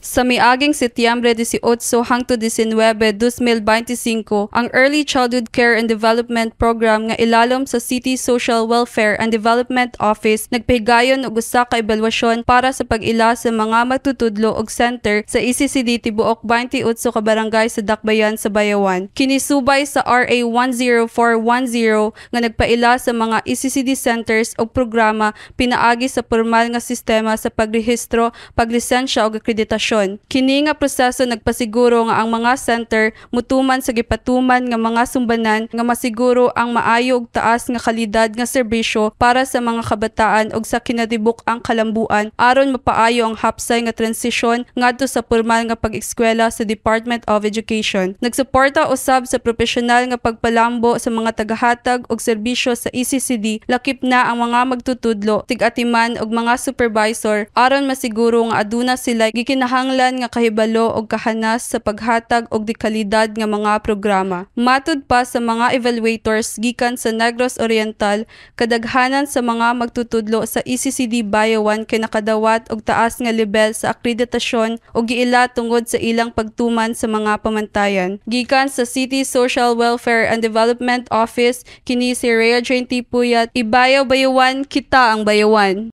Sa miaging Setyembre 18 hangtod 19, 2025, ang Early Childhood Care and Development Program nga ilalom sa City Social Welfare and Development Office nagpahigayon og usa ka ebalwasyon para sa pag-ila sa mga magtutudlo og center sa ECCD tibuok 28 ka barangay sa Dakbayan sa Bayawan. Kinisubay sa RA 10410 nga nagpaila sa mga ECCD centers og programa pinaagi sa formal nga sistema sa pagrehistro, paglisensya ug akreditasyon. Kini nga proseso nagpasiguro nga ang mga center mutuman sa gipatuman nga mga sumbanan nga masiguro ang maayo ug taas nga kalidad nga serbisyo para sa mga kabataan ug sa kinatibuk ang kalambuan aron mapaayo ang hapsay nga transisyon ngadto sa formal nga pag-eskwela sa Department of Education. Nagsuporta usab sa profesional nga pagpalambo sa mga tagahatag og serbisyo sa ECCD lakip na ang mga magtutudlo, tig-atiman ug mga supervisor aron masiguro nga aduna sila gikinahanglan nga kahibalo og kahanas sa paghatag og dekalidad nga mga programa. Matud pa sa mga evaluators gikan sa Negros Oriental, kadaghanan sa mga magtutudlo sa ECCD Bayawan kay nakadawat og taas nga level sa akreditasyon ug giila tungod sa ilang pagtuman sa mga pamantayan. Gikan sa City Social Welfare and Development Office, kini si Rhea Jane T. Puyat, Ibayaw Bayawan, kita ang Bayawan.